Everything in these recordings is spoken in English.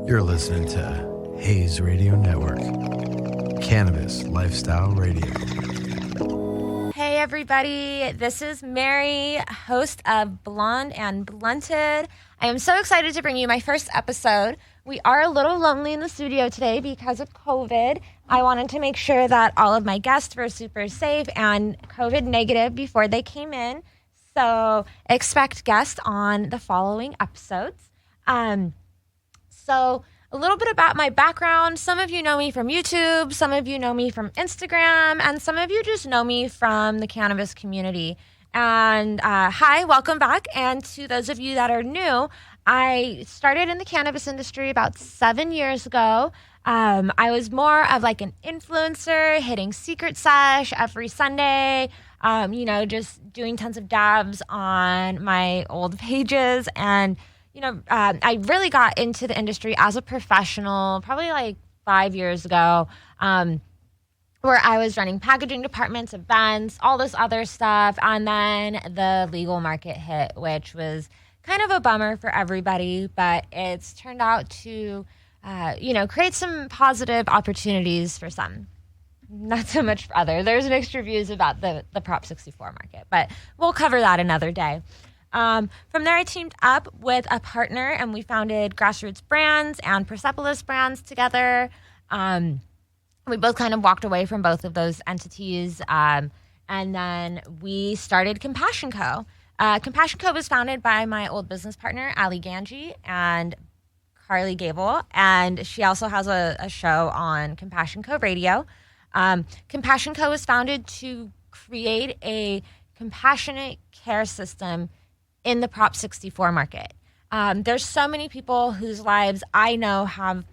You're listening to Hayes Radio Network, Cannabis Lifestyle Radio. Hey everybody, this is Mary, host of Blonde and Blunted. I am so excited to bring you my first episode. We are a little lonely in the studio today because of COVID. I wanted to make sure that all of my guests were super safe and COVID negative before they came in. So expect guests on the following episodes. So a little bit about my background. Some of you know me from YouTube, some of you know me from Instagram, and some of you just know me from the cannabis community. And hi, welcome back. And to those of you that are new, I started in the cannabis industry about 7 years ago. I was more of like an influencer, hitting Secret Sesh every Sunday, just doing tons of dabs on my old pages. And, I really got into the industry as a professional probably like 5 years ago, where I was running packaging departments, events, all this other stuff. And then the legal market hit, which was kind of a bummer for everybody, but it's turned out to, create some positive opportunities for some. Not so much for others. There's mixed reviews about the Prop 64 market, but we'll cover that another day. From there, I teamed up with a partner, and we founded Grassroots Brands and Persepolis Brands together. We both kind of walked away from both of those entities, and then we started Compassion Co. Compassion Co. was founded by my old business partner, Ali Ganji, and Carly Gable, and she also has a show on Compassion Co. Radio. Compassion Co. was founded to create a compassionate care system in the Prop 64 market. There's so many people whose lives I know have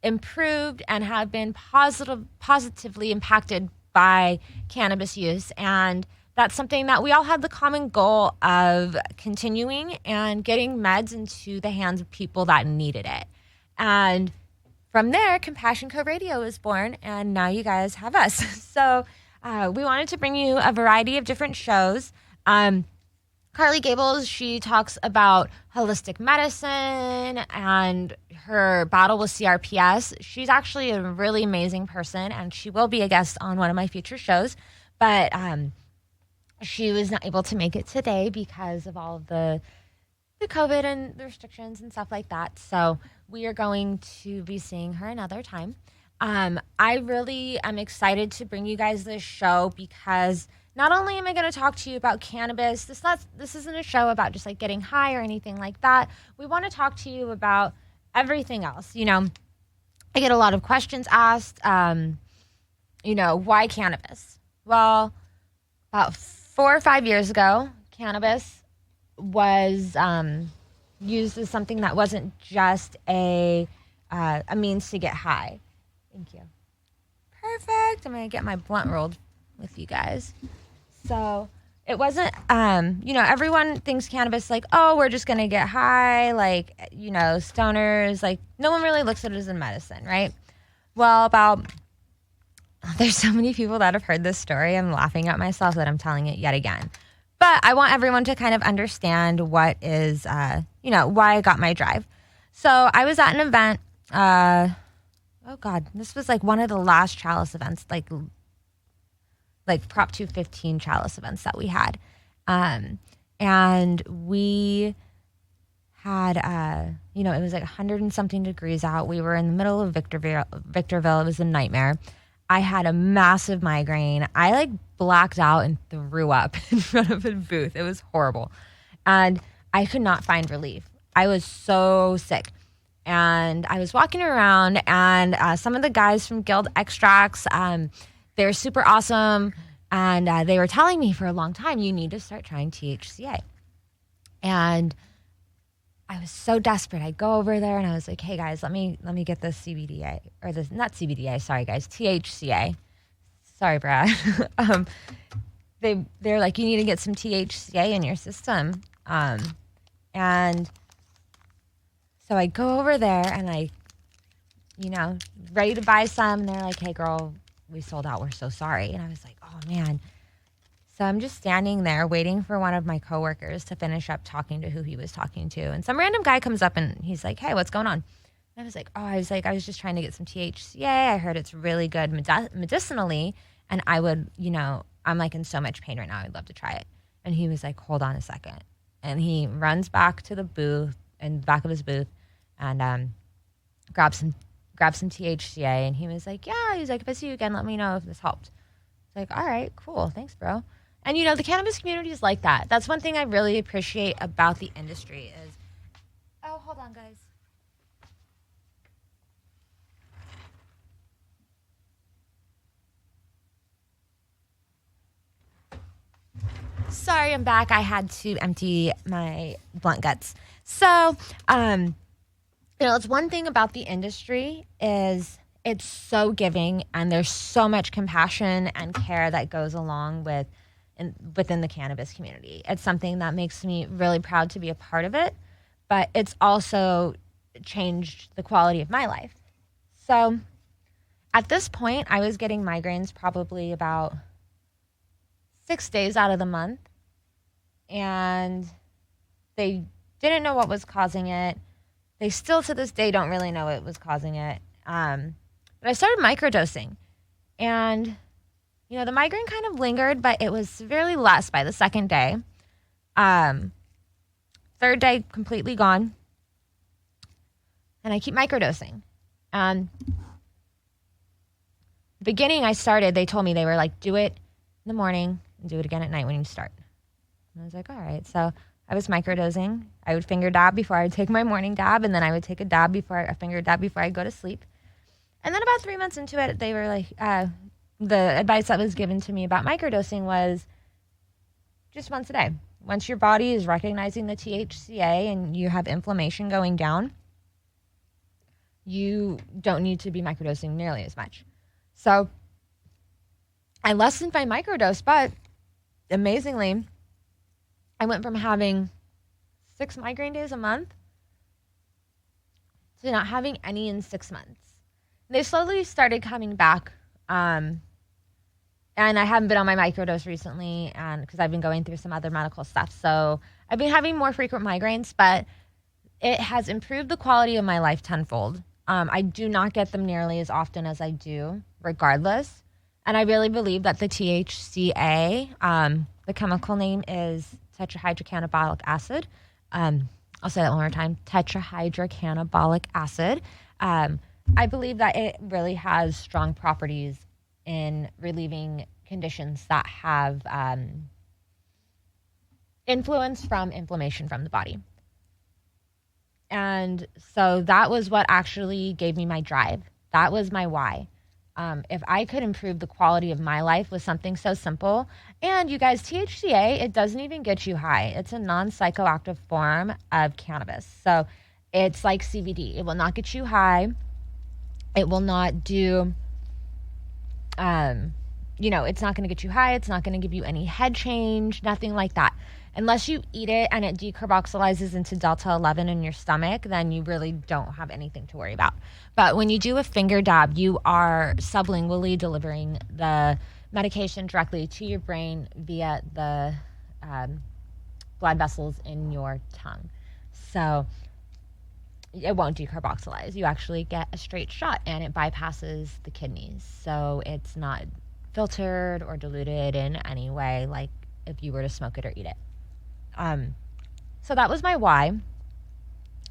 improved and have been positively impacted by cannabis use, and that's something that we all had the common goal of continuing and getting meds into the hands of people that needed it. And from there, Compassion Co. Radio was born, and now you guys have us. So we wanted to bring you a variety of different shows. Carly Gables, she talks about holistic medicine and her battle with CRPS. She's actually a really amazing person, and she will be a guest on one of my future shows. But she was not able to make it today because of all of the COVID and the restrictions and stuff like that. So we are going to be seeing her another time. I really am excited to bring you guys this show because not only am I going to talk to you about cannabis, this isn't a show about just like getting high or anything like that. We want to talk to you about everything else. I get a lot of questions asked, why cannabis? Well, about 4 or 5 years ago, cannabis was used as something that wasn't just a means to get high. Thank you. Perfect. I'm going to get my blunt rolled with you guys. So it wasn't, everyone thinks cannabis like, oh, we're just going to get high, like, stoners. Like, no one really looks at it as a medicine, right? Well, there's so many people that have heard this story. I'm laughing at myself that I'm telling it yet again. But I want everyone to kind of understand what is, why I got my drive. So I was at an event. This was like one of the last Chalice events, like Prop 215 Chalice events that we had. And we had, it was like 100 and something degrees out. We were in the middle of Victorville. It was a nightmare. I had a massive migraine. I blacked out and threw up in front of a booth. It was horrible. And I could not find relief. I was so sick. And I was walking around, and some of the guys from Guild Extracts, they were super awesome. And they were telling me for a long time, you need to start trying THCA. And I was so desperate. I go over there and I was like, hey guys, let me get this CBDA, or this, not CBDA, sorry guys, THCA. Sorry, Brad. They're like, you need to get some THCA in your system. And so I go over there and I, ready to buy some. And they're like, hey girl, we sold out. We're so sorry. And I was like, oh man. So I'm just standing there waiting for one of my coworkers to finish up talking to who he was talking to. And some random guy comes up and he's like, hey, what's going on? I was like, I was just trying to get some THCA. I heard it's really good medicinally. And I would, I'm like in so much pain right now. I'd love to try it. And he was like, hold on a second. And he runs back to the booth, in the back of his booth, and grabs some THCA. And he was like, yeah. He's like, if I see you again, let me know if this helped. It's like, all right, cool. Thanks, bro. And, the cannabis community is like that. That's one thing I really appreciate about the industry is, oh, hold on, guys. Sorry, I'm back. I had to empty my blunt guts. So, it's one thing about the industry is it's so giving, and there's so much compassion and care that goes along within the cannabis community. It's something that makes me really proud to be a part of it, but it's also changed the quality of my life. So, at this point, I was getting migraines probably about 6 days out of the month, and they didn't know what was causing it. They still to this day don't really know what was causing it. But I started microdosing, and the migraine kind of lingered, but it was severely less by the second day. Third day, completely gone, and I keep microdosing. The beginning they told me, they were like, do it in the morning and do it again at night when you start. And I was like, all right. So I was microdosing. I would finger dab before I would take my morning dab, and then I would take a finger dab before I go to sleep. And then about 3 months into it, they were like, the advice that was given to me about microdosing was just once a day. Once your body is recognizing the THCA and you have inflammation going down, you don't need to be microdosing nearly as much. So I lessened my microdose, but amazingly, I went from having 6 migraine days a month to not having any in 6 months. They slowly started coming back, and I haven't been on my microdose recently, and because I've been going through some other medical stuff. So I've been having more frequent migraines, but it has improved the quality of my life tenfold. I do not get them nearly as often as I do, regardless. And I really believe that the THCA, the chemical name is tetrahydrocannabinolic acid. I'll say that one more time, tetrahydrocannabinolic acid. I believe that it really has strong properties in relieving conditions that have influence from inflammation from the body. And so that was what actually gave me my drive. That was my why. If I could improve the quality of my life with something so simple. And you guys, THCA, it doesn't even get you high. It's a non-psychoactive form of cannabis. So it's like CBD. It will not get you high. It will not do, it's not going to get you high. It's not going to give you any head change, nothing like that. Unless you eat it and it decarboxylizes into delta 11 in your stomach, then you really don't have anything to worry about. But when you do a finger dab, you are sublingually delivering the medication directly to your brain via the blood vessels in your tongue. So it won't decarboxylize. You actually get a straight shot, and it bypasses the kidneys. So it's not filtered or diluted in any way like if you were to smoke it or eat it. So that was my why.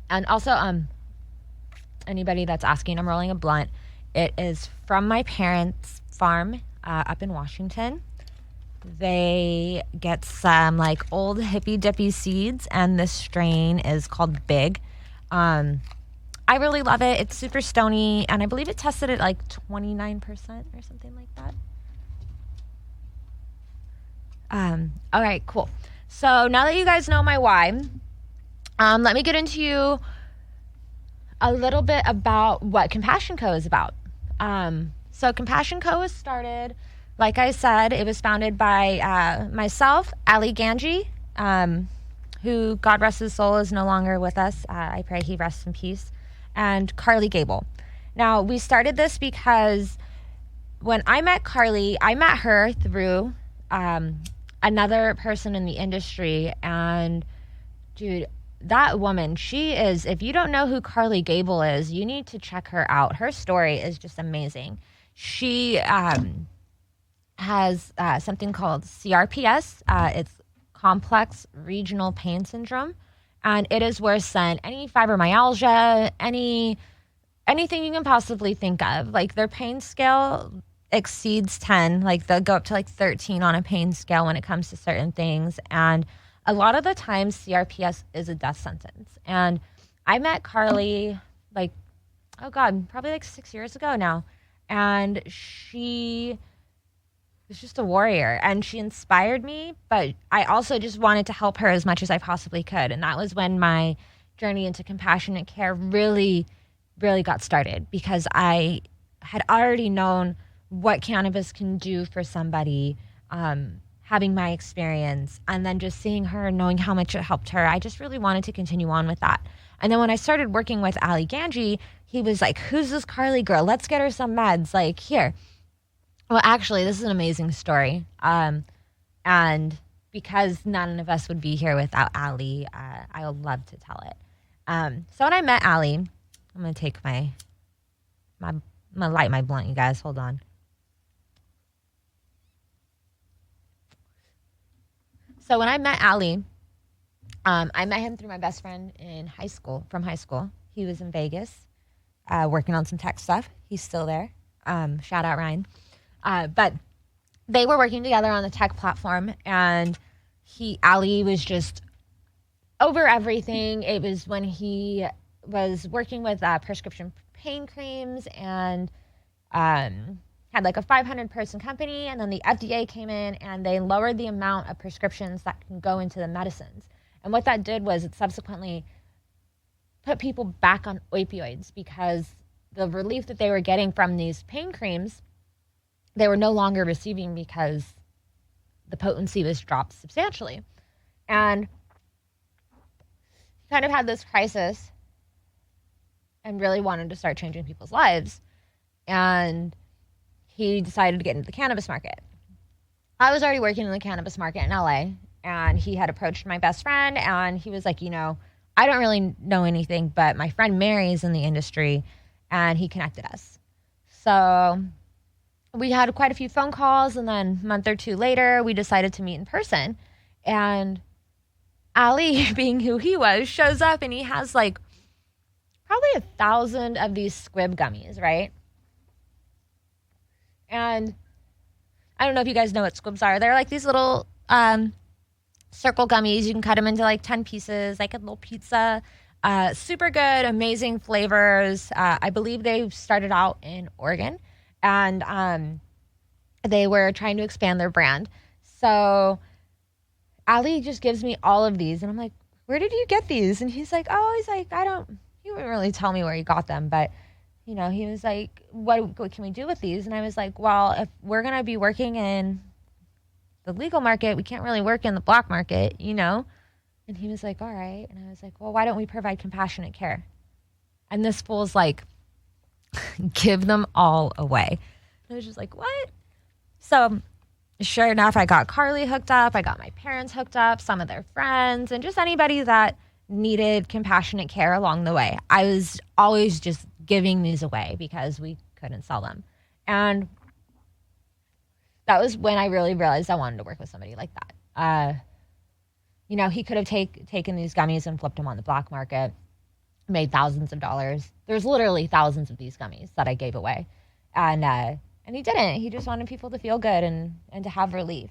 And also, anybody that's asking, I'm rolling a blunt. It is from my parents' farm up in Washington. They get some like old hippy dippy seeds, and this strain is called Big. I really love it. It's super stony, and I believe it tested at like 29% or something like that. All right, cool. So now that you guys know my why, let me get into you a little bit about what Compassion Co. is about. So Compassion Co. was started, like I said, it was founded by myself, Ali Ganji, who, God rest his soul, is no longer with us. I pray he rests in peace. And Carly Gable. Now, we started this because when I met Carly, I met her through another person in the industry. And, dude, that woman, she is, if you don't know who Carly Gable is, you need to check her out. Her story is just amazing. She has something called CRPS. It's complex regional pain syndrome. And it is worse than any fibromyalgia, anything you can possibly think of. Like, their pain scale exceeds 10. Like, they'll go up to like 13 on a pain scale when it comes to certain things. And a lot of the times CRPS is a death sentence. And I met Carly like, oh God, probably like 6 years ago now. And she was just a warrior, and she inspired me, but I also just wanted to help her as much as I possibly could. And that was when my journey into compassionate care really, really got started, because I had already known what cannabis can do for somebody, having my experience, and then just seeing her, knowing how much it helped her. I just really wanted to continue on with that. And then when I started working with Ali Ganji, he was like, who's this Carly girl? Let's get her some meds. Like, here. Well, actually, this is an amazing story. And because none of us would be here without Ali, I would love to tell it. So when I met Ali, I'm going to take I'm going to light my blunt, you guys. Hold on. So when I met Ali, I met him through my best friend from high school. He was in Vegas, working on some tech stuff. He's still there. Shout out Ryan. But they were working together on the tech platform, and Ali was just over everything. It was when he was working with prescription pain creams, and had like a 500-person company, and then the FDA came in and they lowered the amount of prescriptions that can go into the medicines. And what that did was it subsequently put people back on opioids, because the relief that they were getting from these pain creams, they were no longer receiving because the potency was dropped substantially. And he kind of had this crisis and really wanted to start changing people's lives. And he decided to get into the cannabis market. I was already working in the cannabis market in LA, and he had approached my best friend, and he was like, I don't really know anything, but my friend Mary's in the industry, and he connected us. So we had quite a few phone calls, and then a month or two later, we decided to meet in person. And Ali, being who he was, shows up, and he has like probably 1,000 of these squib gummies, right? And I don't know if you guys know what squibs are. They're like these little circle gummies. You can cut them into like 10 pieces, like a little pizza. Super good, amazing flavors. I believe they started out in Oregon, and they were trying to expand their brand. So Ali just gives me all of these, and I'm like, where did you get these? And he's like, he wouldn't really tell me where he got them, but he was like, what can we do with these? And I was like, well, if we're going to be working in the legal market, we can't really work in the black market, And he was like, all right. And I was like, well, why don't we provide compassionate care? And this fool's like, give them all away. And I was just like, what? So sure enough, I got Carly hooked up. I got my parents hooked up, some of their friends, and just anybody that needed compassionate care along the way. I was always just giving these away because we couldn't sell them. And that was when I really realized I wanted to work with somebody like that. He could have taken these gummies and flipped them on the black market, made thousands of dollars. There's literally thousands of these gummies that I gave away. And he didn't. He just wanted people to feel good and to have relief.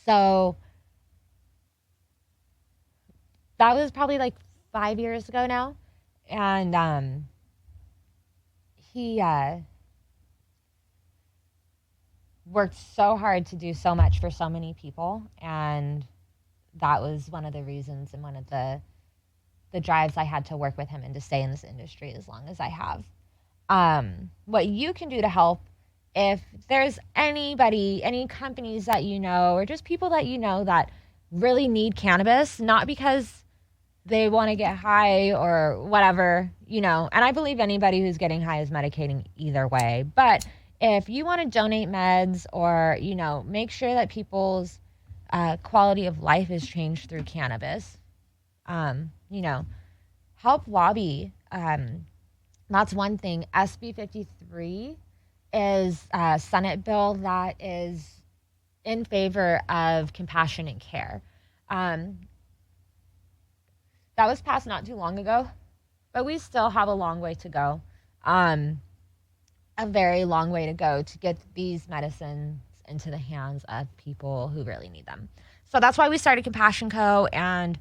So that was probably like 5 years ago now. And he worked so hard to do so much for so many people, and that was one of the reasons and one of the drives I had to work with him and to stay in this industry as long as I have. What you can do to help, if there's anybody, any companies that or just people that that really need cannabis, not because they want to get high or whatever, and I believe anybody who's getting high is medicating either way. But if you want to donate meds or, make sure that people's quality of life is changed through cannabis, You know, help lobby. That's one thing. SB 53 is a Senate bill that is in favor of compassion and care. That was passed not too long ago, but we still have a long way to go. A very long way to go to get these medicines into the hands of people who really need them. So that's why we started Compassion Co. And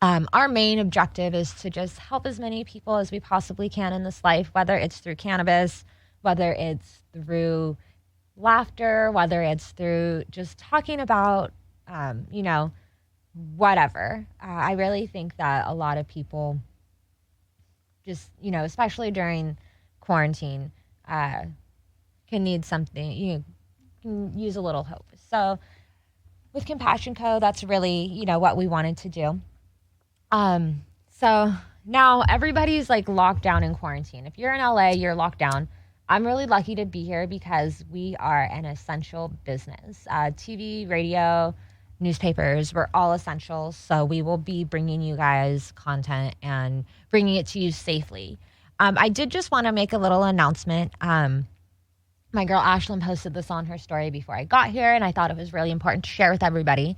our main objective is to just help as many people as we possibly can in this life, whether it's through cannabis, whether it's through laughter, whether it's through just talking about, you know, whatever. I really think that a lot of people just, you know, especially during quarantine, can need something, you can use a little hope. So with Compassion Co., that's really, you know, what we wanted to do. So now everybody's like locked down in quarantine. If you're in LA, you're locked down. I'm really lucky to be here because we are an essential business. TV, radio, newspapers, we're all essential. So we will be bringing you guys content and bringing it to you safely. I did just want to make a little announcement. My girl Ashlyn posted this on her story before I got here, and I thought it was really important to share with everybody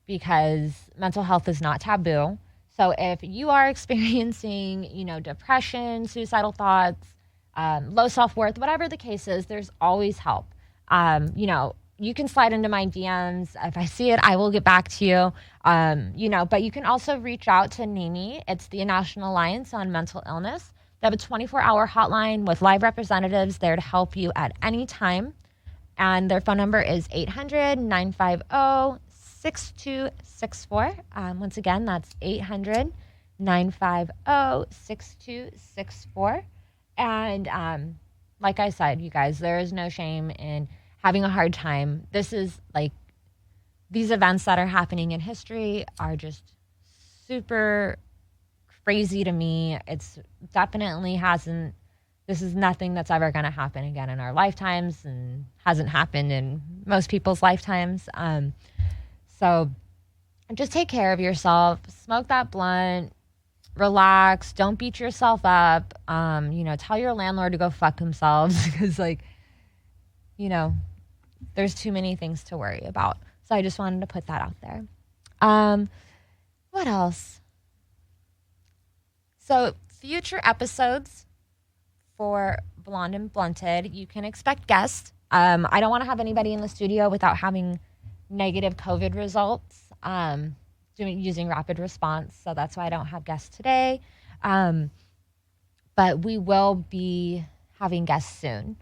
because mental health is not taboo. So if you are experiencing, you know, depression, suicidal thoughts, low self-worth, whatever the case is, there's always help. You know, you can slide into my DMs. If I see it, I will get back to you. You know, but you can also reach out to NAMI. It's the National Alliance on Mental Illness. They have a 24-hour hotline with live representatives there to help you at any time. And their phone number is 800-950-6264. Once again, that's 800-950-6264. And like I said, you guys, there is no shame in having a hard time. This is like, these events that are happening in history are just super crazy to me. It's definitely hasn't, this is nothing that's ever going to happen again in our lifetimes and hasn't happened in most people's lifetimes. So just take care of yourself, smoke that blunt, relax, don't beat yourself up. You know, tell your landlord to go fuck themselves because, like, you know, there's too many things to worry about. So I just wanted to put that out there. What else? So future episodes for Blonde and Blunted, you can expect guests. I don't want to have anybody in the studio without having negative COVID results, using rapid response. So that's why I don't have guests today. But we will be having guests soon.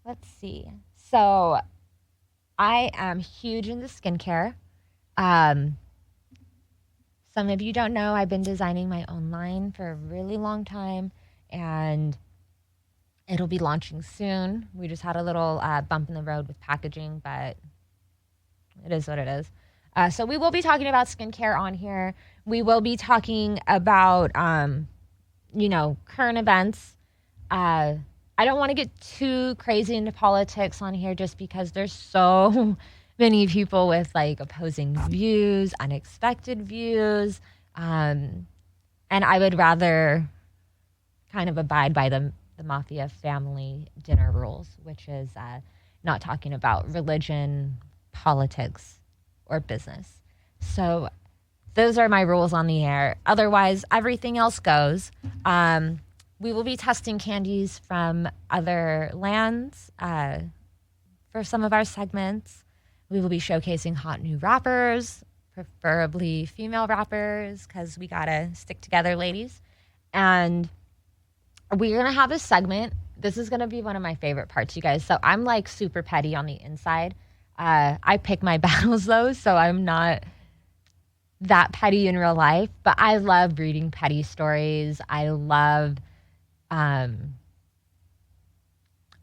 Let's see. So I am huge into skincare. Some of you don't know, I've been designing my own line for a really long time, and it'll be launching soon. We just had a little bump in the road with packaging, but it is what it is. So we will be talking about skincare on here. We will be talking about, you know, current events. I don't want to get too crazy into politics on here just because there's so many people with like opposing views, unexpected views. And I would rather kind of abide by the mafia family dinner rules, which is not talking about religion, politics, or business. So those are my rules on the air. Otherwise, everything else goes. We will be testing candies from other lands for some of our segments. We will be showcasing hot new rappers, preferably female rappers, because we got to stick together, ladies. And we're going to have a segment. This is going to be one of my favorite parts, you guys. So I'm like super petty on the inside. I pick my battles, though, so I'm not that petty in real life. But I love reading petty stories. I love... I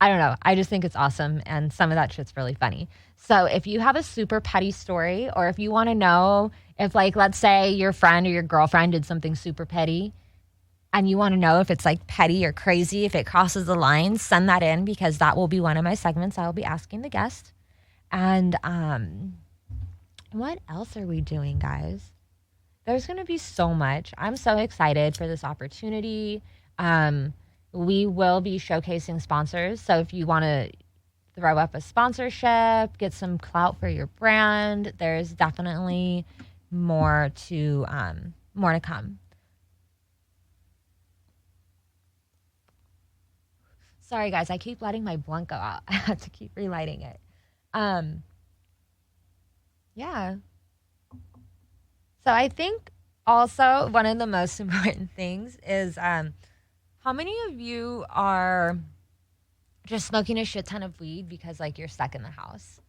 don't know. I just think it's awesome. And some of that shit's really funny. So if you have a super petty story, or if you want to know if, like, let's say your friend or your girlfriend did something super petty and you want to know if it's like petty or crazy, if it crosses the line, send that in, because that will be one of my segments I will be asking the guest. And What else are we doing, guys? There's going to be so much. I'm so excited for this opportunity. We will be showcasing sponsors. So if you want to throw up a sponsorship, get some clout for your brand, there's definitely more to come. Sorry, guys, I keep letting my blunt go out. I have to keep relighting it. Yeah. So I think also one of the most important things is how many of you are just smoking a shit ton of weed because like you're stuck in the house?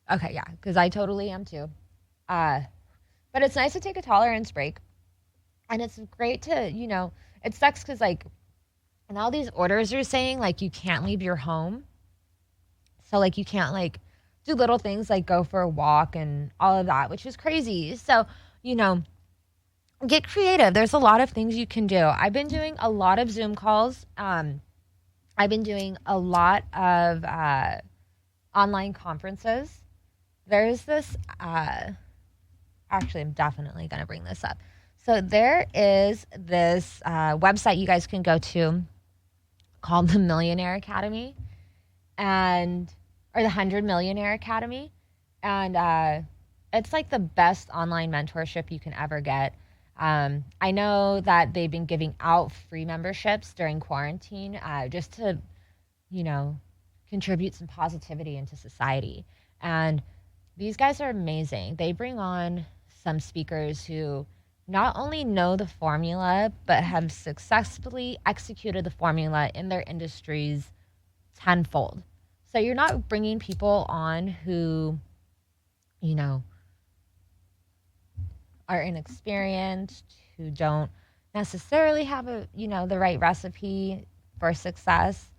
Okay, yeah, because I totally am too. But it's nice to take a tolerance break. And it's great to, it sucks because like, and all these orders are saying like you can't leave your home. So like you can't like do little things like go for a walk and all of that, which is crazy. So, get creative. There's a lot of things you can do. I've been doing a lot of Zoom calls. I've been doing a lot of online conferences. There's this, actually, I'm definitely going to bring this up. So there is this website you guys can go to called the Millionaire Academy or the 100 Millionaire Academy. And it's like the best online mentorship you can ever get. I know that they've been giving out free memberships during quarantine just to, contribute some positivity into society. And these guys are amazing. They bring on some speakers who not only know the formula, but have successfully executed the formula in their industries tenfold. So you're not bringing people on who, are inexperienced, who don't necessarily have the right recipe for success,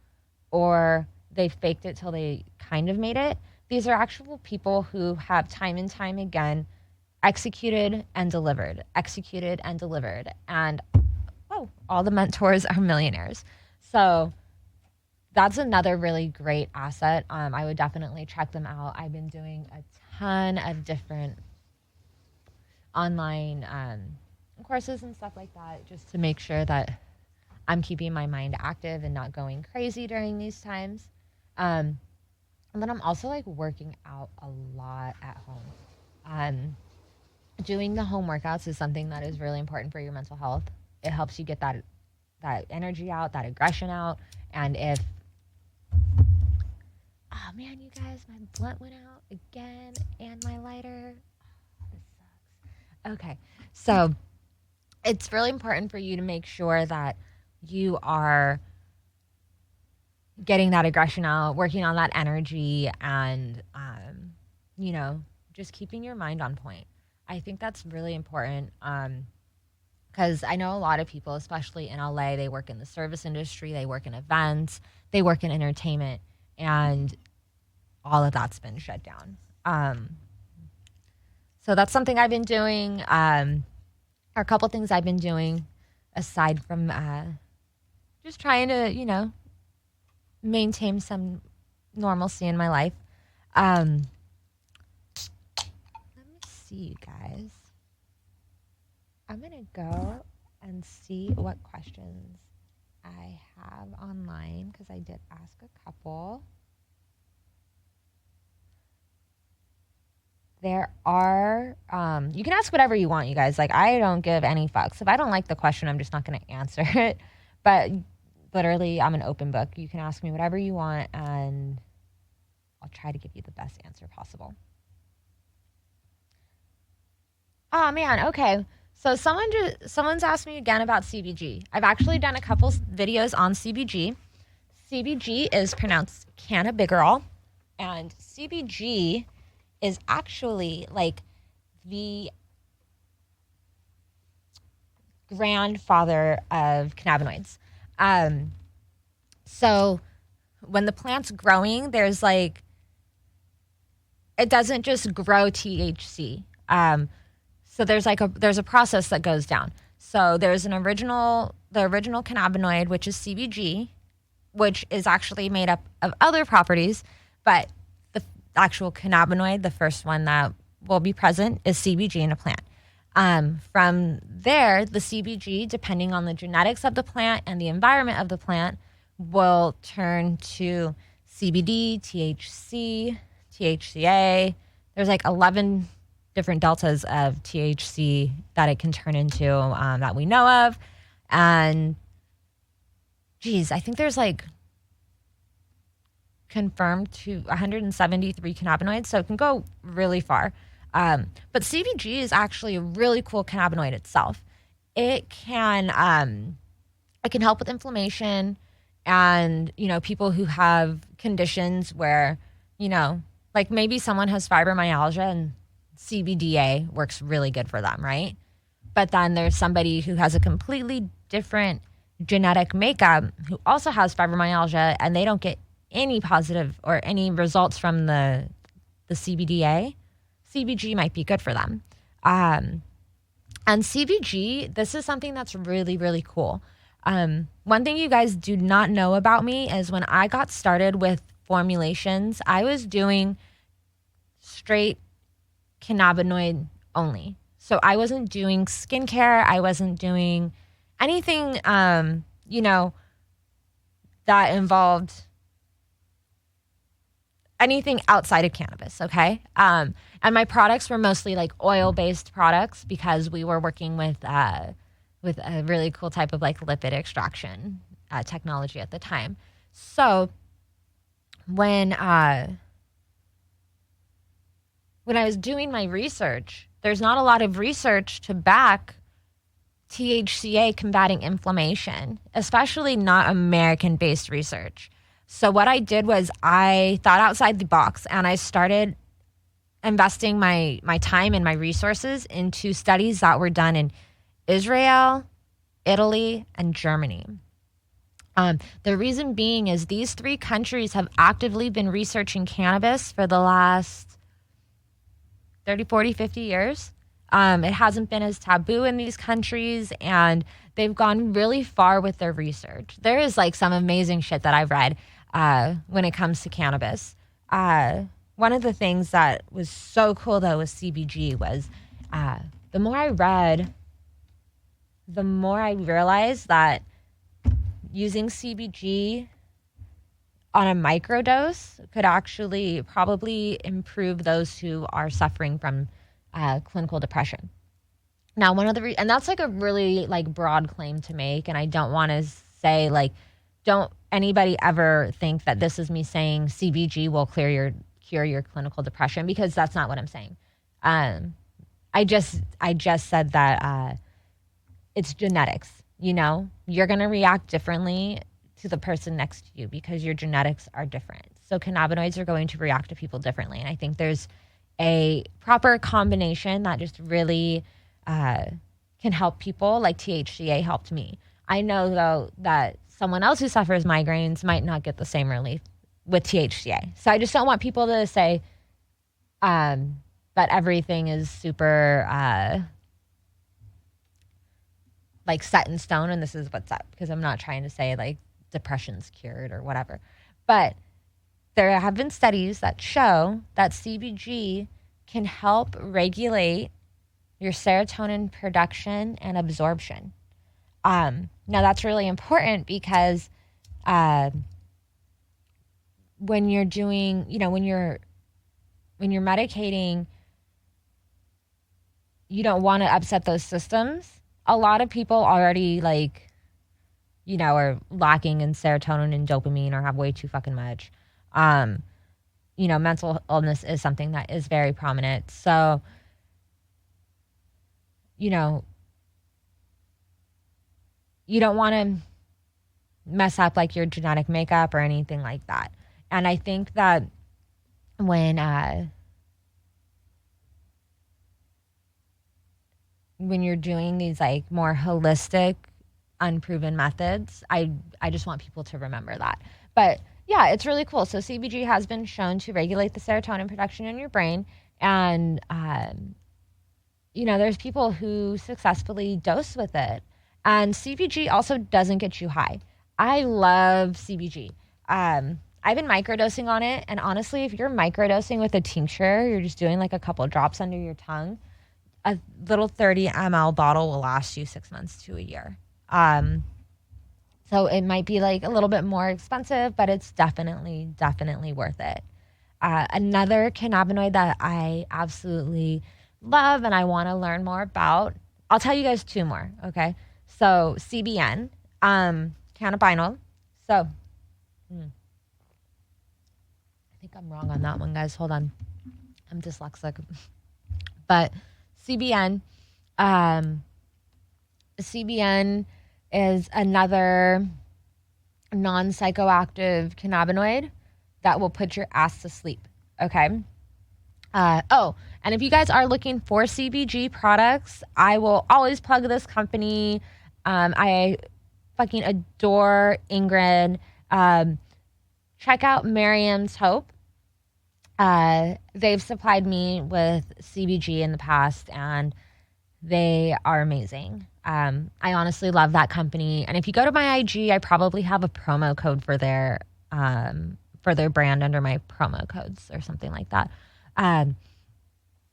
or they faked it till they kind of made it. These are actual people who have time and time again executed and delivered. And all the mentors are millionaires. So that's another really great asset. I would definitely check them out. I've been doing a ton of different online courses and stuff like that just to make sure that I'm keeping my mind active and not going crazy during these times. And then I'm also like working out a lot at home. Doing the home workouts is something that is really important for your mental health. It helps you get that energy out, that aggression out. And if, oh man, you guys, my blunt went out again and my lighter. Oh, this sucks. Okay, so it's really important for you to make sure that you are getting that aggression out, working on that energy, and, just keeping your mind on point. I think that's really important because I know a lot of people, especially in LA, they work in the service industry, they work in events, they work in entertainment, and all of that's been shut down. So that's something I've been doing. A couple things I've been doing aside from just trying to, maintain some normalcy in my life. Let me see, you guys. I'm going to go and see what questions I have online because I did ask a couple. There are, you can ask whatever you want, you guys. Like, I don't give any fucks. If I don't like the question, I'm just not going to answer it. But literally, I'm an open book. You can ask me whatever you want, and I'll try to give you the best answer possible. Oh, man. Okay. So someone's asked me again about CBG. I've actually done a couple videos on CBG. CBG is pronounced cannabigerol, and CBG is actually like the grandfather of cannabinoids. So when the plant's growing, there's like, it doesn't just grow THC. So there's a process that goes down. So there's the original cannabinoid, which is CBG, which is actually made up of other properties, But the actual cannabinoid, the first one that will be present, is CBG in a plant. From there, the CBG, depending on the genetics of the plant and the environment of the plant, will turn to CBD, THC, THCA. There's like 11 different deltas of THC that it can turn into that we know of. And geez, I think there's like confirmed to 173 cannabinoids, so it can go really far. But CBG is actually a really cool cannabinoid itself. It can help with inflammation, and people who have conditions where like maybe someone has fibromyalgia and CBDA works really good for them, right? But then there's somebody who has a completely different genetic makeup who also has fibromyalgia, and they don't get any positive or any results from the CBDA. CBG might be good for them. And CBG, this is something that's really, really cool. One thing you guys do not know about me is when I got started with formulations, I was doing straight cannabinoid only. So I wasn't doing skincare. I wasn't doing anything, that involved anything outside of cannabis, okay? And my products were mostly like oil-based products because we were working with a really cool type of like lipid extraction technology at the time. So when I was doing my research, there's not a lot of research to back THCA combating inflammation, especially not American-based research. So what I did was I thought outside the box, and I started investing my time and my resources into studies that were done in Israel, Italy, and Germany. The reason being is these three countries have actively been researching cannabis for the last 30, 40, 50 years. It hasn't been as taboo in these countries, and they've gone really far with their research. There is like some amazing shit that I've read when it comes to cannabis. One of the things that was so cool though with CBG was the more I read, the more I realized that using CBG on a microdose could actually probably improve those who are suffering from clinical depression. Now, one of the and that's like a really like broad claim to make, and I don't want to say like, don't anybody ever think that this is me saying CBG will cure your clinical depression, because that's not what I'm saying. I just said that it's genetics. You're going to react differently to the person next to you because your genetics are different. So cannabinoids are going to react to people differently. And I think there's a proper combination that just really can help people, like THCA helped me. I know, though, that someone else who suffers migraines might not get the same relief with THCA. So I just don't want people to say that everything is super like set in stone and this is what's up, because I'm not trying to say like depression's cured or whatever. But there have been studies that show that CBG can help regulate your serotonin production and absorption. Now that's really important because when you're doing, when you're medicating, you don't want to upset those systems. A lot of people already are lacking in serotonin and dopamine or have way too fucking much. Mental illness is something that is very prominent. So, you don't want to mess up like your genetic makeup or anything like that. And I think that when you're doing these like more holistic, unproven methods, I just want people to remember that. But yeah, it's really cool. So CBG has been shown to regulate the serotonin production in your brain. And, there's people who successfully dose with it. And CBG also doesn't get you high. I love CBG. I I've been microdosing on it. And honestly, if you're microdosing with a tincture, you're just doing like a couple of drops under your tongue, a little 30 ml bottle will last you 6 months to a year. So it might be like a little bit more expensive, but it's definitely worth it. Another cannabinoid that I absolutely love and I want to learn more about, I'll tell you guys 2 more, okay? So CBN, cannabinol. So I think I'm wrong on that one, guys. Hold on. I'm dyslexic. But CBN, CBN is another non-psychoactive cannabinoid that will put your ass to sleep, okay? And if you guys are looking for CBG products, I will always plug this company. I fucking adore Ingrid. Check out Miriam's Hope. They've supplied me with CBG in the past, and they are amazing. I honestly love that company. And if you go to my IG, I probably have a promo code for their brand under my promo codes or something like that.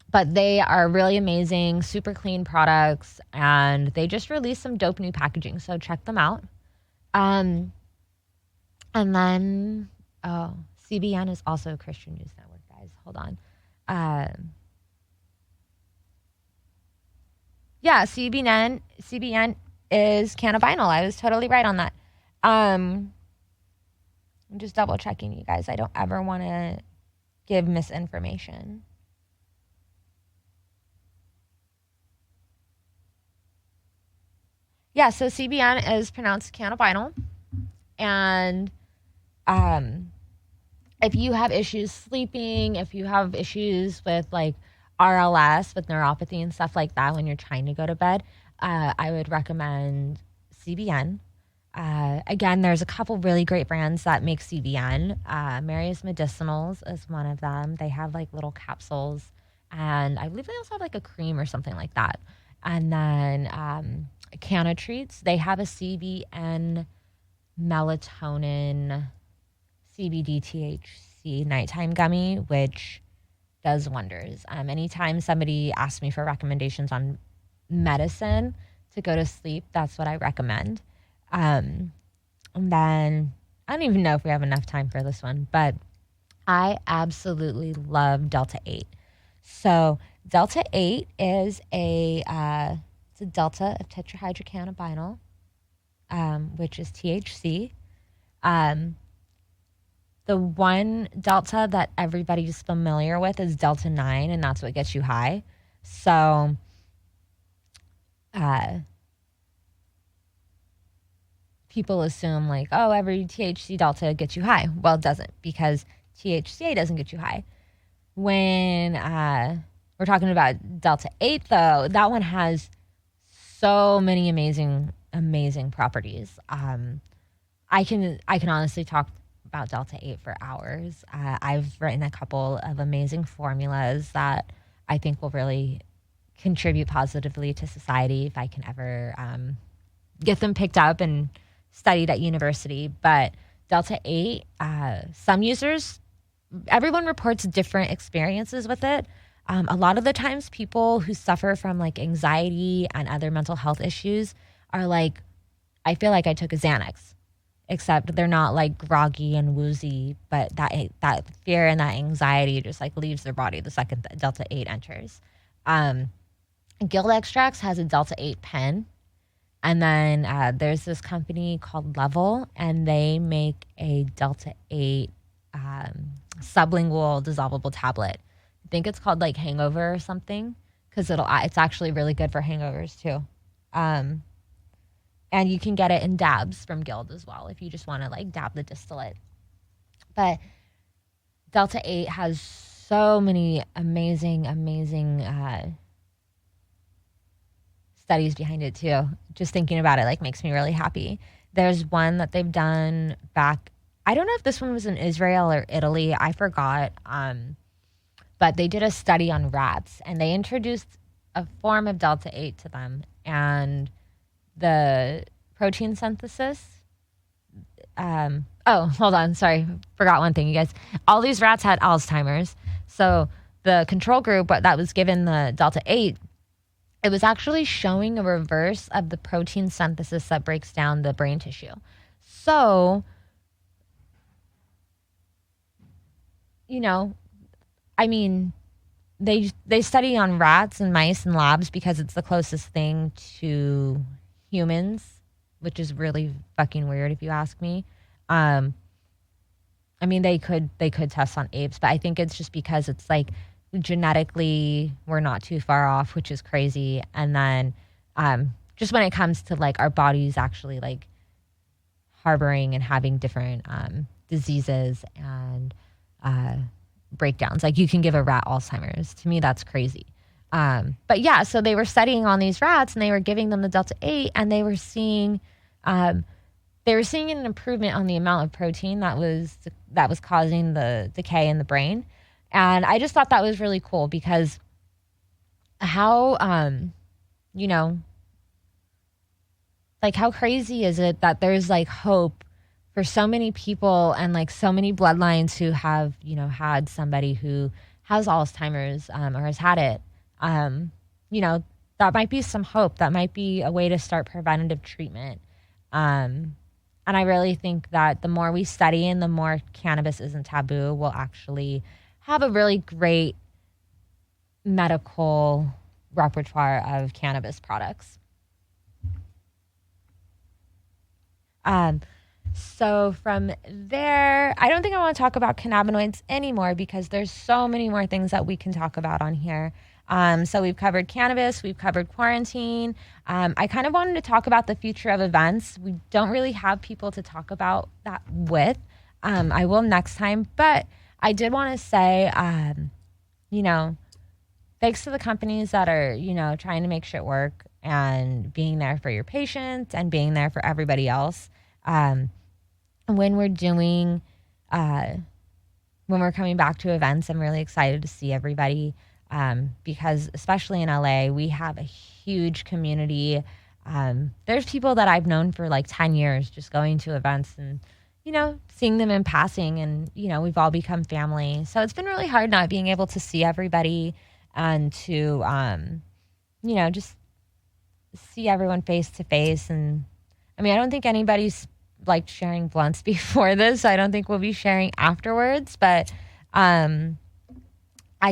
But they are really amazing, super clean products, and they just released some dope new packaging. So check them out. And then, CBN is also a Christian News Network, guys. Hold on. CBN is cannabinol. I was totally right on that. I'm just double checking, you guys. I don't ever want to give misinformation. Yeah, so CBN is pronounced cannabinol. And if you have issues sleeping, if you have issues with like RLS, with neuropathy and stuff like that when you're trying to go to bed, I would recommend CBN. Again, there's a couple really great brands that make CBN. Mary's Medicinals is one of them. They have like little capsules, and I believe they also have like a cream or something like that. And then Canna Treats, they have a CBN melatonin CBD THC nighttime gummy, which does wonders. Anytime somebody asks me for recommendations on medicine to go to sleep, that's what I recommend. And then I don't even know if we have enough time for this one, but I absolutely love Delta 8. So Delta 8 is it's a delta of tetrahydrocannabinol, which is THC. The one delta that everybody's familiar with is Delta 9, and that's what gets you high. So people assume like, oh, every THC delta gets you high. Well, it doesn't, because THCA doesn't get you high. When we're talking about Delta 8, though, that one has so many amazing properties. I can honestly talk about Delta 8 for hours. I've written a couple of amazing formulas that I think will really contribute positively to society if I can ever get them picked up and studied at university. But Delta 8, some users, everyone reports different experiences with it. A lot of the times people who suffer from like anxiety and other mental health issues are like, I feel like I took a Xanax, except they're not like groggy and woozy, but that fear and that anxiety just like leaves their body the second that Delta 8 enters. Guild Extracts has a Delta 8 pen. And then there's this company called Level, and they make a Delta 8 sublingual dissolvable tablet. I think it's called like Hangover or something, because it's actually really good for hangovers too. And you can get it in dabs from Guild as well if you just want to like dab the distillate. But Delta 8 has so many amazing studies behind it too. Just thinking about it like makes me really happy. There's one that they've done back, I don't know if this one was in Israel or Italy, I forgot. But they did a study on rats, and they introduced a form of Delta 8 to them, and the protein synthesis Oh, hold on. Sorry. Forgot one thing, you guys. All these rats had Alzheimer's. So the control group that was given the Delta 8, it was actually showing a reverse of the protein synthesis that breaks down the brain tissue. So, I mean, they study on rats and mice in labs because it's the closest thing to humans, which is really fucking weird if you ask me. I mean, they could test on apes, but I think it's just because it's like genetically we're not too far off, which is crazy. And then just when it comes to like our bodies actually like harboring and having different diseases and breakdowns, like you can give a rat Alzheimer's. To me, that's crazy. But yeah, so they were studying on these rats and they were giving them the Delta 8 and they were seeing an improvement on the amount of protein that was causing the decay in the brain. And I just thought that was really cool because how, like how crazy is it that there's like hope for so many people and like so many bloodlines who have, had somebody who has Alzheimer's or has had it. That might be some hope. That might be a way to start preventative treatment. And I really think that the more we study and the more cannabis isn't taboo, we'll actually have a really great medical repertoire of cannabis products. So from there, I don't think I want to talk about cannabinoids anymore because there's so many more things that we can talk about on here. So we've covered cannabis, we've covered quarantine. I kind of wanted to talk about the future of events. We don't really have people to talk about that with. I will next time, but I did want to say, thanks to the companies that are, trying to make shit work and being there for your patients and being there for everybody else. When we're doing, when we're coming back to events, I'm really excited to see everybody. Because especially in LA, we have a huge community. There's people that I've known for like 10 years just going to events and, seeing them in passing and, we've all become family. So it's been really hard not being able to see everybody and to, just see everyone face to face. And I mean, I don't think anybody's like sharing blunts before this. I don't think we'll be sharing afterwards, but I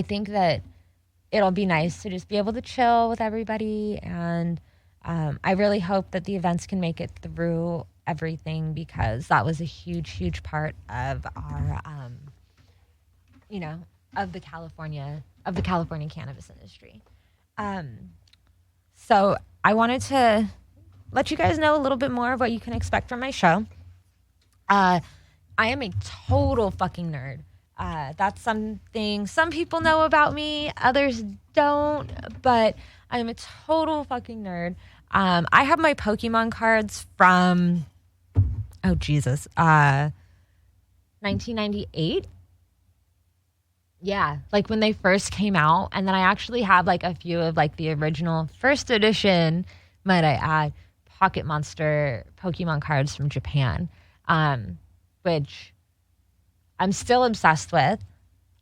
think that it'll be nice to just be able to chill with everybody. And I really hope that the events can make it through everything because that was a huge, huge part of our, of the California cannabis industry. So I wanted to let you guys know a little bit more of what you can expect from my show. I am a total fucking nerd. That's something some people know about me, others don't, but I'm a total fucking nerd. I have my Pokemon cards from, 1998. Yeah, like when they first came out. And then I actually have like a few of like the original first edition, might I add, Pocket Monster Pokemon cards from Japan, which I'm still obsessed with.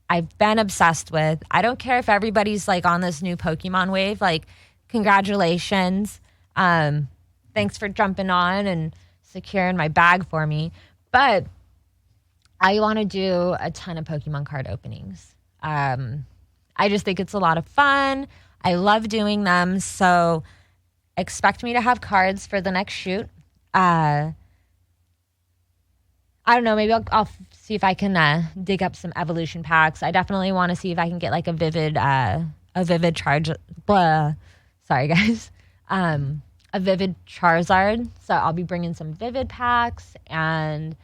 I've been obsessed with. I don't care if everybody's like on this new Pokemon wave. Like, congratulations. Thanks for jumping on and securing my bag for me. But I want to do a ton of Pokemon card openings. I just think it's a lot of fun. I love doing them. So expect me to have cards for the next shoot. I don't know. Maybe I'll see if I can dig up some evolution packs. I definitely want to see if I can get like a vivid charge. Sorry, guys. A vivid Charizard. So I'll be bringing some vivid packs and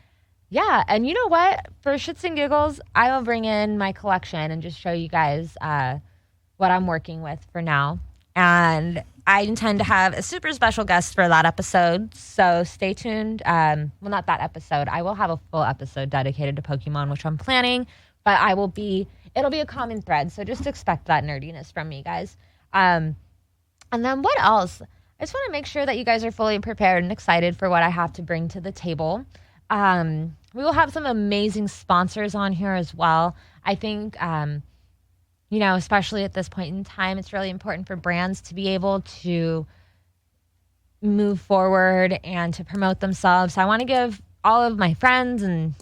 yeah. And you know what? For shits and giggles, I will bring in my collection and just show you guys what I'm working with for now. And I intend to have a super special guest for that episode, so stay tuned. Well, not that episode. I will have a full episode dedicated to Pokemon, which I'm planning, but it'll be a common thread, so just expect that nerdiness from me, guys. And then what else? I just want to make sure that you guys are fully prepared and excited for what I have to bring to the table. We will have some amazing sponsors on here as well. I think, especially at this point in time, it's really important for brands to be able to move forward and to promote themselves. So I want to give all of my friends and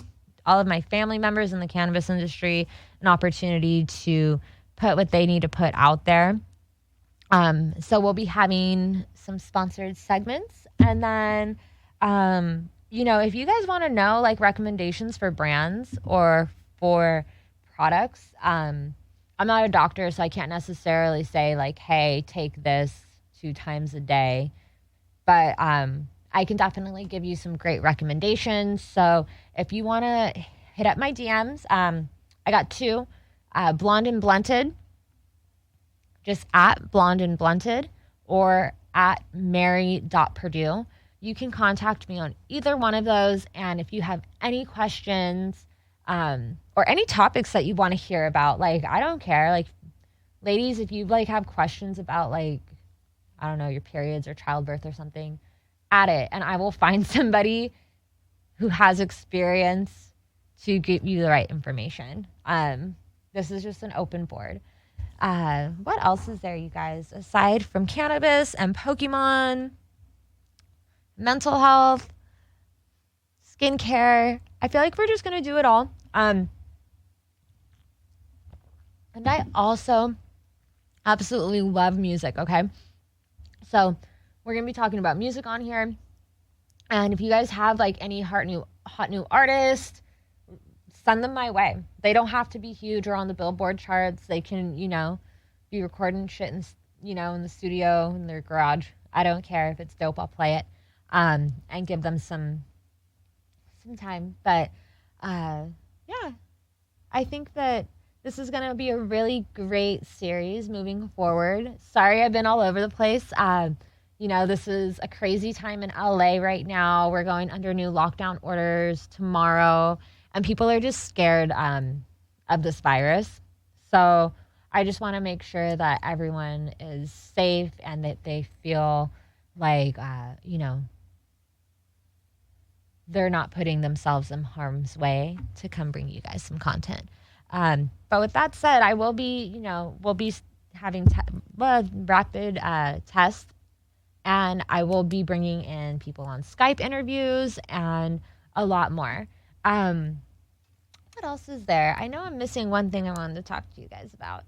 all of my family members in the cannabis industry an opportunity to put what they need to put out there. So we'll be having some sponsored segments. And then, if you guys want to know like recommendations for brands or for products, I'm not a doctor, so I can't necessarily say like, hey, take this 2 times a day. But I can definitely give you some great recommendations. So if you want to hit up my DMs, I got 2, Blonde and Blunted, just at Blonde and Blunted, or at Mary.Perdew. You can contact me on either one of those. And if you have any questions or any topics that you want to hear about, like, I don't care. Like, ladies, if you like have questions about like, I don't know, your periods or childbirth or something, add it. And I will find somebody who has experience to give you the right information. This is just an open board. What else is there, you guys? Aside from cannabis and Pokemon, mental health, skincare, I feel like we're just going to do it all. And I also absolutely love music, okay? So we're going to be talking about music on here. And if you guys have like any hot new artists, send them my way. They don't have to be huge or on the Billboard charts. They can, be recording shit in the studio, in their garage. I don't care. If it's dope, I'll play it and give them some time. But yeah, I think that this is going to be a really great series moving forward. Sorry, I've been all over the place. This is a crazy time in LA right now. We're going under new lockdown orders tomorrow, and people are just scared of this virus. So I just want to make sure that everyone is safe and that they feel like, they're not putting themselves in harm's way to come bring you guys some content. But with that said, I will be, we'll be having rapid tests, and I will be bringing in people on Skype interviews and a lot more. What else is there? I know I'm missing one thing I wanted to talk to you guys about.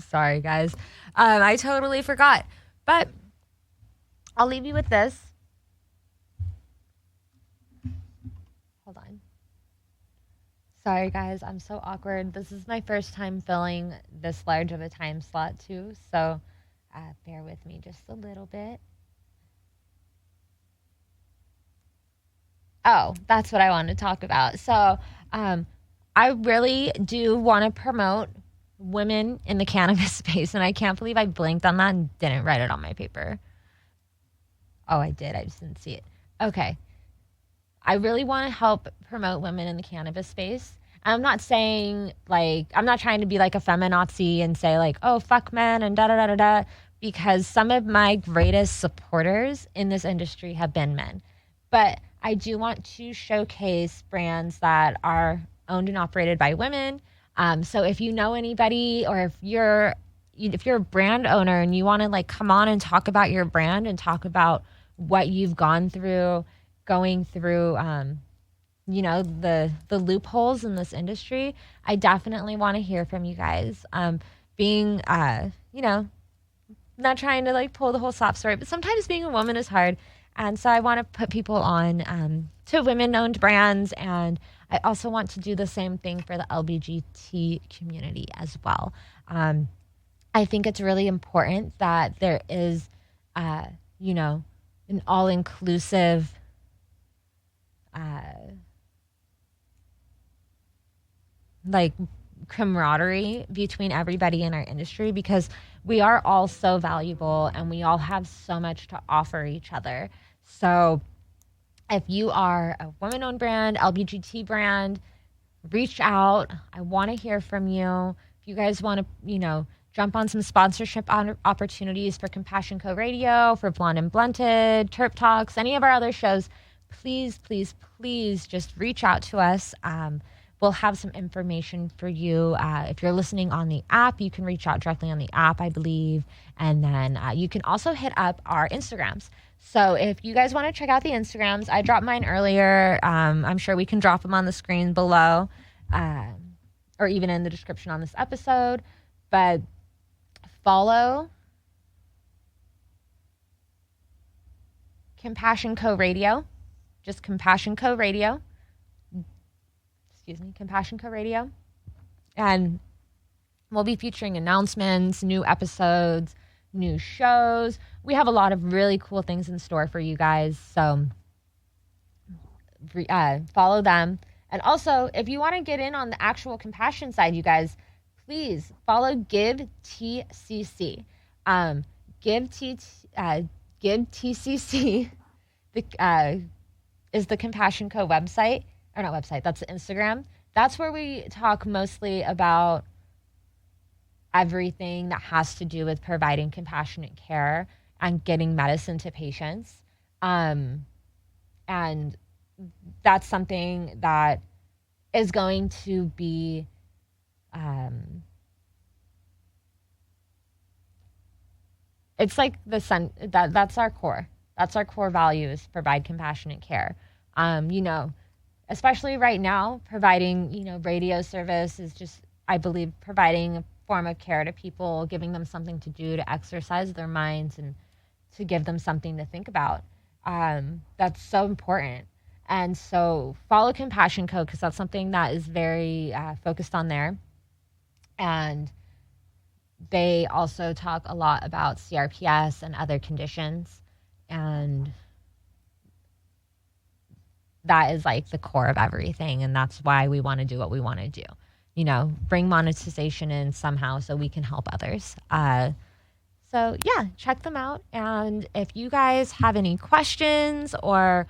Sorry, guys. I totally forgot. But I'll leave you with this. Hold on. Sorry, guys. I'm so awkward. This is my first time filling this large of a time slot, too. So bear with me just a little bit. Oh, that's what I wanted to talk about. So I really do want to promote women in the cannabis space, and I can't believe I blinked on that and didn't write it on my paper. Oh, I did. I just didn't see it. Okay. I really want to help promote women in the cannabis space. I'm not saying, I'm not trying to be like a feminazi and say like, oh, fuck men and da-da-da-da-da, because some of my greatest supporters in this industry have been men. But I do want to showcase brands that are owned and operated by women. So if you know anybody, or if you're a brand owner and you want to come on and talk about your brand and talk about what you've gone through, going through, the loopholes in this industry, I definitely want to hear from you guys. Being, not trying to pull the whole sob story, but sometimes being a woman is hard. And so I want to put people on to women-owned brands, and I also want to do the same thing for the LGBT community as well. I think it's really important that there is, an all-inclusive camaraderie between everybody in our industry, because we are all so valuable and we all have so much to offer each other. So if you are a women-owned brand, LGBT brand, reach out. I want to hear from you. If you guys want to, jump on some sponsorship opportunities for Compassion Co Radio, for Blonde and Blunted, Terp Talks, any of our other shows, please, please, please just reach out to us. We'll have some information for you. If you're listening on the app, you can reach out directly on the app, I believe. And then you can also hit up our Instagrams. So if you guys want to check out the Instagrams, I dropped mine earlier. I'm sure we can drop them on the screen below or even in the description on this episode. But follow Compassion Co Radio. Just Compassion Co Radio. Compassion Co Radio. And we'll be featuring announcements, new episodes, new shows. We have a lot of really cool things in store for you guys. So follow them. And also, if you want to get in on the actual compassion side, you guys, please follow Give TCC. Give TCC is the Compassion Co website. Or not website, that's the Instagram. That's where we talk mostly about everything that has to do with providing compassionate care and getting medicine to patients. And that's something that is going to be it's like that's our core. That's our core value, is provide compassionate care. Especially right now, providing, radio service is just, I believe, providing a form of care to people, giving them something to do to exercise their minds and to give them something to think about. That's so important. And so follow Compassion Co, because that's something that is very focused on there. And they also talk a lot about CRPS and other conditions. And that is like the core of everything. And that's why we want to do what we want to do. Bring monetization in somehow so we can help others. So yeah, check them out. And if you guys have any questions or,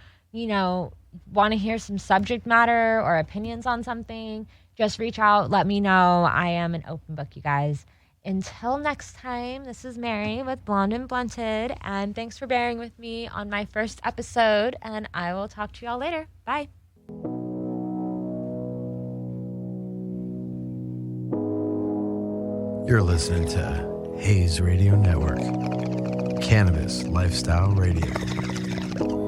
want to hear some subject matter or opinions on something, just reach out. Let me know. I am an open book, you guys. Until next time, this is Mary with Blonde and Blunted, and thanks for bearing with me on my first episode, and I will talk to y'all later. Bye. You're listening to Hayes Radio Network, Cannabis Lifestyle Radio.